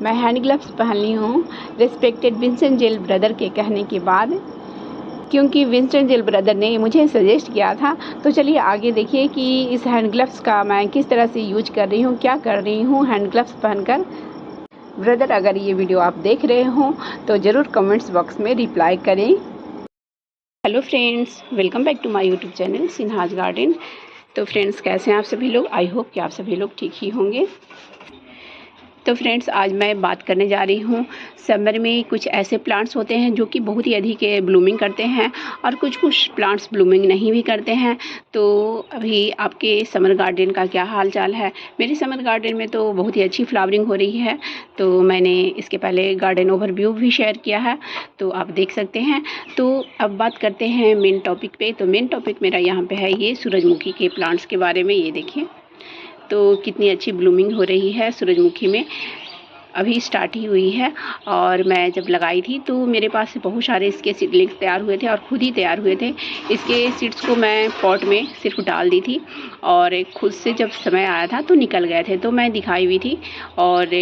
मैं hand gloves पहन ली हूँ रिस्पेक्टेड विंस्टन जेल ब्रदर के कहने के बाद, क्योंकि विंस्टन जेल ब्रदर ने मुझे सजेस्ट किया था। तो चलिए आगे देखिए कि इस हैंड ग्लव्स का मैं किस तरह से यूज कर रही हूँ, क्या कर रही हूँ हैंड ग्लव्स पहनकर। ब्रदर, अगर ये वीडियो आप देख रहे हो तो ज़रूर कमेंट्स बॉक्स में रिप्लाई करें। Hello friends, welcome back to my YouTube channel Sinha's Garden. तो फ्रेंड्स, कैसे हैं आप सभी लोग? आई होप कि आप सभी लोग ठीक ही होंगे। तो फ्रेंड्स, आज मैं बात करने जा रही हूँ समर में कुछ ऐसे प्लांट्स होते हैं जो कि बहुत ही अधिक ब्लूमिंग करते हैं और कुछ प्लांट्स ब्लूमिंग नहीं भी करते हैं। तो अभी आपके समर गार्डन का क्या हाल चाल है? मेरे समर गार्डन में तो बहुत ही अच्छी फ्लावरिंग हो रही है। तो मैंने इसके पहले गार्डन ओवरव्यू भी शेयर किया है, तो आप देख सकते हैं। तो अब बात करते हैं मेन टॉपिक पे। तो मेन टॉपिक मेरा यहाँ पे है ये सूरजमुखी के प्लांट्स के बारे में। ये देखिए तो कितनी अच्छी ब्लूमिंग हो रही है सूरजमुखी में। अभी स्टार्ट ही हुई है और मैं जब लगाई थी तो मेरे पास बहुत सारे इसके सीडलिंग्स तैयार हुए थे और खुद ही तैयार हुए थे। इसके सीड्स को मैं पॉट में सिर्फ डाल दी थी और खुद से जब समय आया था तो निकल गए थे। तो मैं दिखाई हुई थी और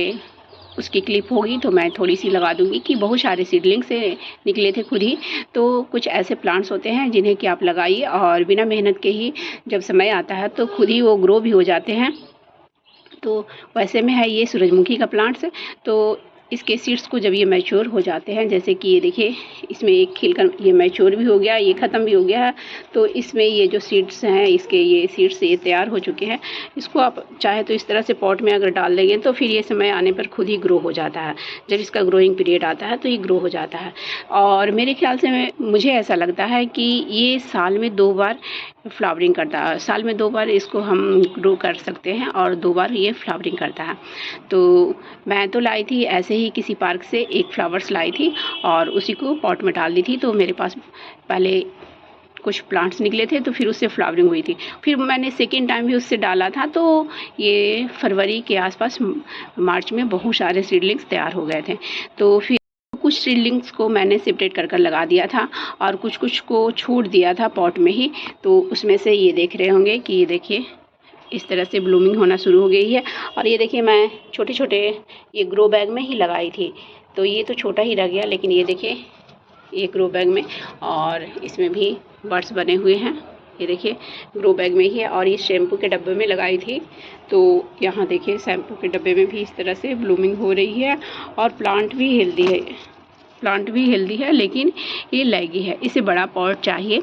उसकी क्लिप होगी तो मैं थोड़ी सी लगा दूंगी कि बहुत सारे सीडलिंग्स से निकले थे खुद ही। तो कुछ ऐसे प्लांट्स होते हैं जिन्हें कि आप लगाइए और बिना मेहनत के ही जब समय आता है तो खुद ही वो ग्रो भी हो जाते हैं। तो वैसे में है ये सूरजमुखी का प्लांट्स। तो इसके सीड्स को जब ये मैच्योर हो जाते हैं, जैसे कि ये देखिए इसमें एक खिलकर ये मैच्योर भी हो गया, ये ख़त्म भी हो गया है। तो इसमें ये जो सीड्स हैं इसके, ये सीड्स ये तैयार हो चुके हैं। इसको आप चाहे तो इस तरह से पॉट में अगर डाल देंगे तो फिर ये समय आने पर खुद ही ग्रो हो जाता है। जब इसका ग्रोइंग पीरियड आता है तो ये ग्रो हो जाता है। और मेरे ख्याल से मुझे ऐसा लगता है कि ये साल में 2 बार फ्लावरिंग करता है। साल में 2 बार इसको हम ग्रो कर सकते हैं और 2 बार ये फ्लावरिंग करता है। तो मैं तो लाई थी ऐसे ही किसी पार्क से एक फ्लावर्स लाई थी और उसी को पॉट में डाल दी थी। तो मेरे पास पहले कुछ प्लांट्स निकले थे तो फिर उससे फ्लावरिंग हुई थी। फिर मैंने सेकेंड टाइम भी उससे डाला था तो ये फरवरी के आसपास, मार्च में बहुत सारे सीडलिंग्स तैयार हो गए थे। तो फिर कुछ सीडलिंग्स को मैंने सेपरेट कर कर लगा दिया था और कुछ को छूट दिया था पॉट में ही। तो उसमें से ये देख रहे होंगे कि ये देखिए इस तरह से ब्लूमिंग होना शुरू हो गई है। और ये देखिए मैं छोटे छोटे ये ग्रो बैग में ही लगाई थी, तो ये तो छोटा ही रह गया, लेकिन ये देखिए ये ग्रो बैग में और इसमें भी बर्ड्स बने हुए हैं। ये देखिए ग्रो बैग में ही है और ये शैम्पू के डब्बे में लगाई थी। तो यहाँ देखिए शैम्पू के डब्बे में भी इस तरह से ब्लूमिंग हो रही है और प्लांट भी हेल्दी है, लेकिन ये लैगी है। इसे बड़ा पॉट चाहिए।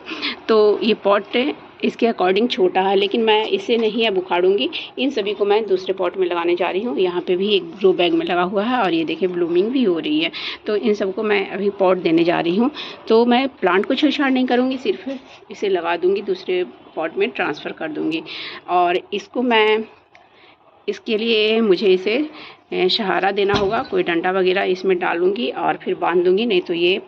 तो ये पॉट इसके अकॉर्डिंग छोटा है, लेकिन मैं इसे नहीं अब उखाड़ूंगी। इन सभी को मैं दूसरे पॉट में लगाने जा रही हूँ। यहाँ पे भी एक ग्रो बैग में लगा हुआ है और ये देखिए ब्लूमिंग भी हो रही है। तो इन सबको मैं अभी पॉट देने जा रही हूँ। तो मैं प्लांट को छेड़छाड़ नहीं करूँगी, सिर्फ इसे लगा दूँगी, दूसरे पॉट में ट्रांसफ़र कर दूँगी। और इसको मैं, इसके लिए मुझे इसे सहारा देना होगा, कोई डंडा वगैरह इसमें डालूंगी और फिर बांध दूंगी, नहीं तो ये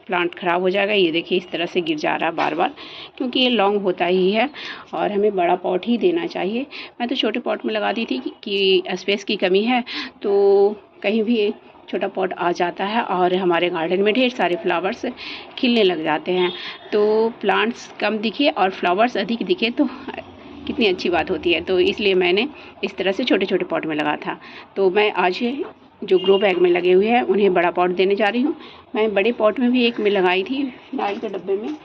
प्लांट ख़राब हो जाएगा। ये देखिए इस तरह से गिर जा रहा है बार बार, क्योंकि ये लॉन्ग होता ही है और हमें बड़ा पॉट ही देना चाहिए। मैं तो छोटे पॉट में लगा दी थी कि स्पेस की कमी है, तो कहीं भी छोटा पॉट आ जाता है और हमारे गार्डन में ढेर सारे फ्लावर्स खिलने लग जाते हैं। तो प्लांट्स कम दिखे और फ्लावर्स अधिक दिखे तो कितनी अच्छी बात होती है। तो इसलिए मैंने इस तरह से छोटे छोटे पॉट में लगा था। तो मैं आज जो ग्रो बैग में लगे हुए हैं उन्हें बड़ा पॉट देने जा रही हूँ। मैं बड़े पॉट में भी एक में लगाई थी, फिनाइल के डब्बे में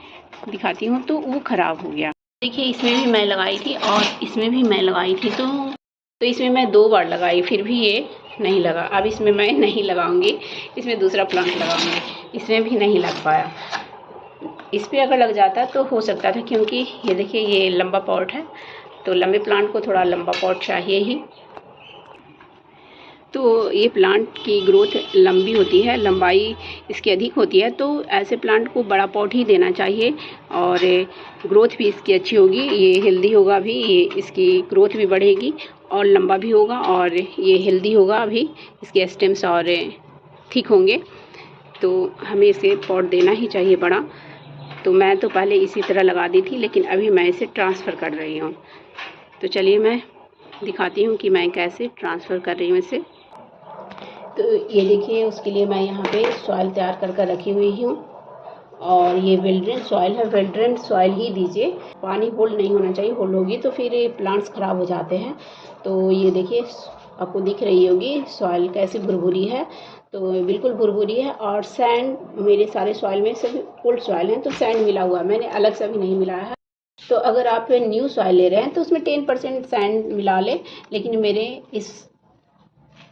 दिखाती हूँ, तो वो ख़राब हो गया। देखिए इसमें भी मैं लगाई थी और इसमें भी मैं लगाई थी। तो इसमें मैं 2 बार लगाई, फिर भी ये नहीं लगा। अब इसमें मैं नहीं लगाऊंगी, इसमें दूसरा प्लांट लगाऊंगी। इसमें भी नहीं लग पाया। इस पर अगर लग जाता तो हो सकता था, क्योंकि ये देखिए ये लंबा पॉट है, तो लंबे प्लांट को थोड़ा लंबा पॉट चाहिए ही। तो ये प्लांट की ग्रोथ लंबी होती है, लंबाई इसकी अधिक होती है, तो ऐसे प्लांट को बड़ा पॉट ही देना चाहिए और ग्रोथ भी इसकी अच्छी होगी। ये हेल्दी होगा भी, ये इसकी ग्रोथ भी बढ़ेगी और लंबा भी होगा और ये हेल्दी होगा, अभी इसके स्टेम्स और ठीक होंगे। तो हमें इसे पॉट देना ही चाहिए बड़ा। तो मैं तो पहले इसी तरह लगा दी थी, लेकिन अभी मैं इसे ट्रांसफ़र कर रही हूँ। तो चलिए मैं दिखाती हूँ कि मैं कैसे ट्रांसफ़र कर रही हूँ इसे। तो ये देखिए उसके लिए मैं यहाँ पे सॉइल तैयार कर कर रखी हुई हूँ और ये वेल ड्रेन सॉइल है। वेल ड्रेन सॉइल ही दीजिए, पानी होल्ड नहीं होना चाहिए। होल्ड होगी तो फिर ये प्लांट्स ख़राब हो जाते हैं। तो ये देखिए आपको दिख रही होगी सॉइल कैसी भुरभुरी है, तो बिल्कुल भुरभुरी है। और सैंड मेरे सारे सॉइल में सभी ओल्ड सॉइल हैं, तो सैंड मिला हुआ है, मैंने अलग से भी नहीं मिलाया है। तो अगर आप न्यू सॉइल ले रहे हैं तो उसमें 10% सैंड मिला लें, लेकिन मेरे इस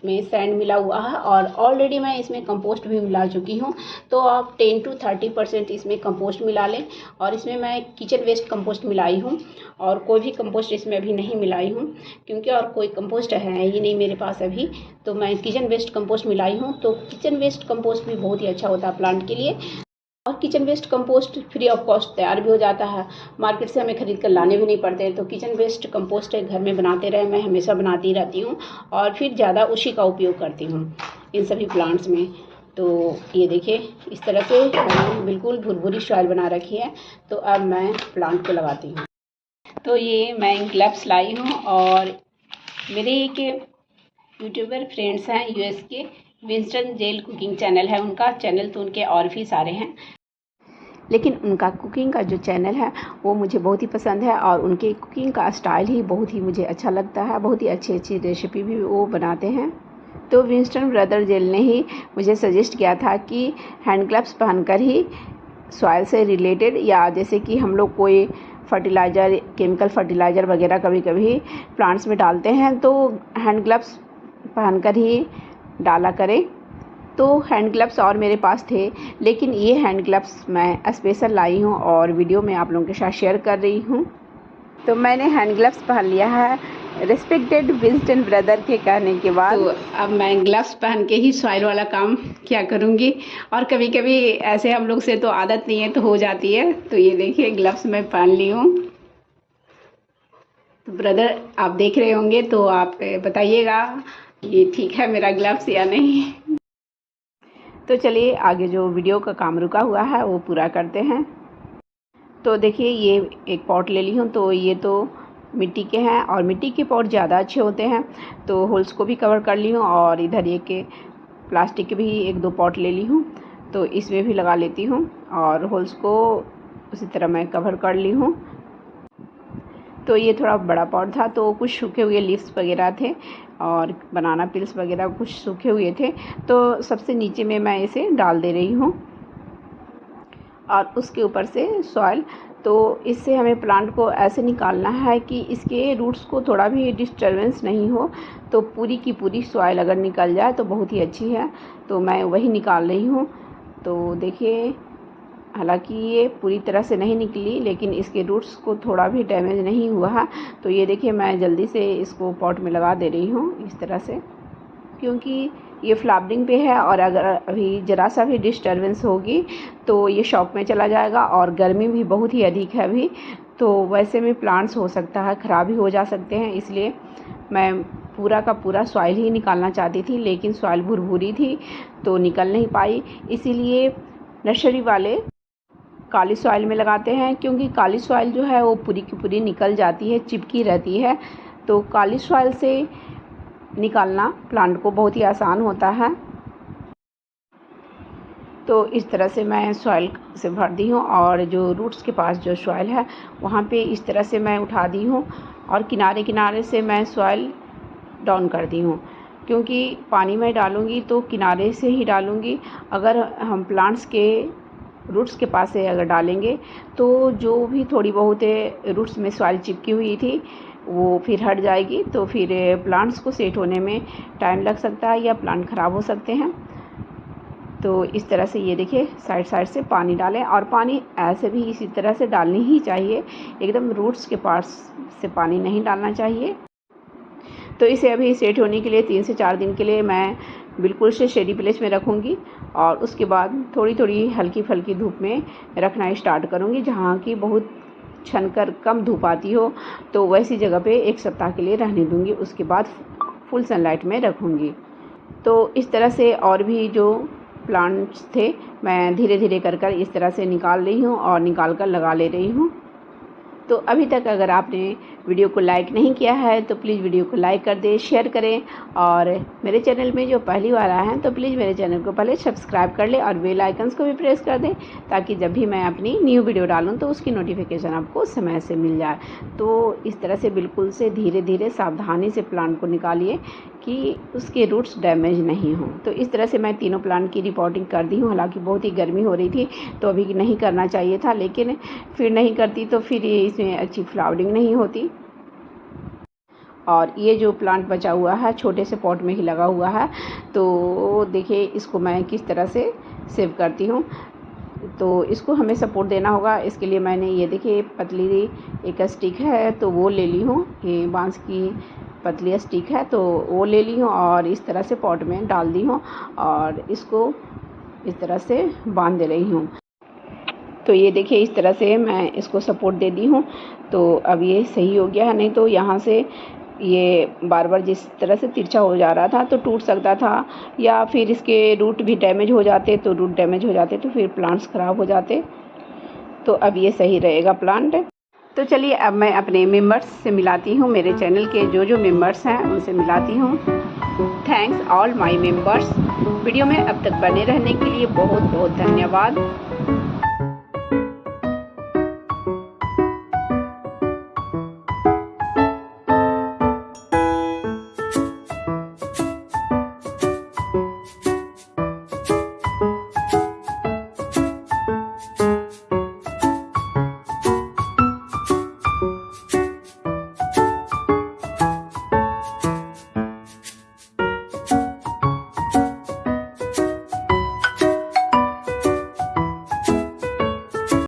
में सैंड मिला हुआ है और ऑलरेडी मैं इसमें कंपोस्ट भी मिला चुकी हूँ। तो आप 10 to 30% इसमें कंपोस्ट मिला लें। और इसमें मैं किचन वेस्ट कंपोस्ट मिलाई हूँ और कोई भी कंपोस्ट इसमें अभी नहीं मिलाई हूँ, क्योंकि और कोई कंपोस्ट है ही नहीं मेरे पास अभी। तो मैं किचन वेस्ट कंपोस्ट मिलाई हूँ। तो किचन वेस्ट कंपोस्ट भी बहुत ही अच्छा होता है प्लांट के लिए। और kitchen waste compost free of cost तैयार भी हो जाता है, मार्केट से हमें खरीद कर लाने भी नहीं पड़ते। तो किचन वेस्ट कंपोस्ट घर में बनाते रहे, मैं हमेशा बनाती रहती हूँ और फिर ज़्यादा उसी का उपयोग करती हूँ इन सभी प्लांट्स में। तो ये देखिए इस तरह से मैंने बिल्कुल भुरभुरी सॉइल बना रखी है। तो अब मैं प्लांट को लगाती हूँ। तो ये मैं ग्लव्स लाई हूँ और मेरे एक यूट्यूबर फ्रेंड्स हैं यूएस के, विंस्टन जेल कुकिंग चैनल है उनका चैनल, तो उनके और भी सारे हैं, लेकिन उनका कुकिंग का जो चैनल है वो मुझे बहुत ही पसंद है और उनके कुकिंग का स्टाइल ही बहुत ही मुझे अच्छा लगता है। बहुत ही अच्छी अच्छी रेसिपी भी वो बनाते हैं। तो विंस्टन ब्रदर जेल ने ही मुझे सजेस्ट किया था कि हैंड ग्लव्स पहनकर ही सॉइल से रिलेटेड, या जैसे कि हम लोग कोई फर्टिलाइज़र, केमिकल फर्टिलाइज़र वगैरह कभी कभी प्लांट्स में डालते हैं, तो हैंड ग्लव्स पहनकर ही डाला करें। तो हैंड ग्लव्स और मेरे पास थे, लेकिन ये हैंड ग्लव्स मैं स्पेशल लाई हूँ और वीडियो में आप लोगों के साथ शेयर कर रही हूँ। तो मैंने हैंड ग्लव्स पहन लिया है रिस्पेक्टेड विंस्टन ब्रदर के कहने के बाद। तो अब मैं ग्लव्स पहन के ही सॉइल वाला काम क्या करूँगी। और कभी कभी ऐसे हम लोग से तो आदत नहीं है, तो हो जाती है। तो ये देखिए ग्लव्स मैं पहन ली हूँ। तो ब्रदर आप देख रहे होंगे तो आप बताइएगा ये ठीक है मेरा ग्लव्स या नहीं। तो चलिए आगे जो वीडियो का काम रुका हुआ है वो पूरा करते हैं। तो देखिए ये एक पॉट ले ली हूँ। तो ये तो मिट्टी के हैं और मिट्टी के पॉट ज़्यादा अच्छे होते हैं। तो होल्स को भी कवर कर ली हूँ और इधर ये के प्लास्टिक के भी 1-2 पॉट ले ली हूँ। तो इसमें भी लगा लेती हूँ और होल्स को उसी तरह मैं कवर कर ली हूँ। तो ये थोड़ा बड़ा पॉट था, तो कुछ सूखे हुए लीव्स वगैरह थे और बनाना पिल्स वगैरह कुछ सूखे हुए थे। तो सबसे नीचे में मैं इसे डाल दे रही हूँ और उसके ऊपर से सॉइल। तो इससे हमें प्लांट को ऐसे निकालना है कि इसके रूट्स को थोड़ा भी डिस्टर्बेंस नहीं हो। तो पूरी की पूरी सॉइल अगर निकल जाए तो बहुत ही अच्छी है। तो मैं वही निकाल रही हूँ। तो देखिए हालांकि ये पूरी तरह से नहीं निकली, लेकिन इसके रूट्स को थोड़ा भी डैमेज नहीं हुआ है। तो ये देखिए मैं जल्दी से इसको पॉट में लगा दे रही हूँ इस तरह से, क्योंकि ये फ्लावरिंग पे है और अगर अभी ज़रा सा भी डिस्टर्बेंस होगी तो ये शॉक में चला जाएगा। और गर्मी भी बहुत ही अधिक है अभी, तो वैसे में प्लांट्स हो सकता है ख़राब भी हो जा सकते हैं। इसलिए मैं पूरा का पूरा सॉइल ही निकालना चाहती थी, लेकिन सॉइल भुरभुरी थी तो निकल नहीं पाई। इसीलिए नर्सरी वाले काली सॉइल में लगाते हैं, क्योंकि काली सॉइल जो है वो पूरी की पूरी निकल जाती है, चिपकी रहती है। तो काली सॉइल से निकालना प्लांट को बहुत ही आसान होता है। तो इस तरह से मैं सॉइल से भर दी हूँ और जो रूट्स के पास जो सॉइल है वहाँ पे इस तरह से मैं उठा दी हूँ और किनारे किनारे से मैं सॉइल डाउन कर दी हूँ, क्योंकि पानी में डालूँगी तो किनारे से ही डालूँगी। अगर हम प्लांट्स के रूट्स के पास से अगर डालेंगे तो जो भी थोड़ी बहुत रूट्स में सॉइल चिपकी हुई थी वो फिर हट जाएगी। तो फिर प्लांट्स को सेट होने में टाइम लग सकता है या प्लांट ख़राब हो सकते हैं। तो इस तरह से ये देखिए साइड साइड से पानी डालें और पानी ऐसे भी इसी तरह से डालनी ही चाहिए, एकदम रूट्स के पास से पानी नहीं डालना चाहिए। तो इसे अभी सेट होने के लिए 3 से 4 दिन के लिए मैं बिल्कुल से शेडी प्लेस में रखूँगी और उसके बाद थोड़ी थोड़ी हल्की फुल्की धूप में रखना स्टार्ट करूँगी, जहाँ की बहुत छनकर कम धूप आती हो। तो वैसी जगह पे 1 सप्ताह के लिए रहने दूँगी, उसके बाद फुल सनलाइट में रखूँगी। तो इस तरह से और भी जो प्लांट्स थे मैं धीरे धीरे कर इस तरह से निकाल रही हूँ और निकाल कर लगा ले रही हूँ। तो अभी तक अगर आपने वीडियो को लाइक नहीं किया है तो प्लीज़ वीडियो को लाइक कर दें, शेयर करें। और मेरे चैनल में जो पहली बार आए हैं तो प्लीज़ मेरे चैनल को पहले सब्सक्राइब कर लें और बेल आइकन्स को भी प्रेस कर दें, ताकि जब भी मैं अपनी न्यू वीडियो डालूँ तो उसकी नोटिफिकेशन आपको समय से मिल जाए। तो इस तरह से बिल्कुल से धीरे धीरे सावधानी से प्लांट को निकालिए कि उसके रूट्स डैमेज नहीं हों। तो इस तरह से मैं तीनों प्लांट की रिपोर्टिंग कर दी हूँ। हालांकि बहुत ही गर्मी हो रही थी तो अभी नहीं करना चाहिए था, लेकिन फिर नहीं करती तो फिर इसमें अच्छी फ्लावरिंग नहीं होती। और ये जो प्लांट बचा हुआ है छोटे से पॉट में ही लगा हुआ है, तो देखिए इसको मैं किस तरह से सेव करती हूँ। तो इसको हमें सपोर्ट देना होगा। इसके लिए मैंने ये देखिए पतली एक स्टिक है तो वो ले ली हूँ, ये बांस की पतली स्टिक है तो वो ले ली हूँ और इस तरह से पॉट में डाल दी हूँ और इसको इस तरह से बांध दे रही हूँ। तो ये देखिए इस तरह से मैं इसको सपोर्ट दे दी हूँ। तो अब ये सही हो गया है, नहीं तो यहाँ से ये बार बार जिस तरह से तिरछा हो जा रहा था तो टूट सकता था, या फिर इसके रूट भी डैमेज हो जाते। तो रूट डैमेज हो जाते तो फिर प्लांट्स ख़राब हो जाते। तो अब ये सही रहेगा प्लांट। तो चलिए अब मैं अपने मेंबर्स से मिलाती हूँ, मेरे चैनल के जो मेंबर्स हैं उनसे मिलाती हूँ। Thanks all my members. Video में अब तक बने रहने के लिए बहुत बहुत धन्यवाद।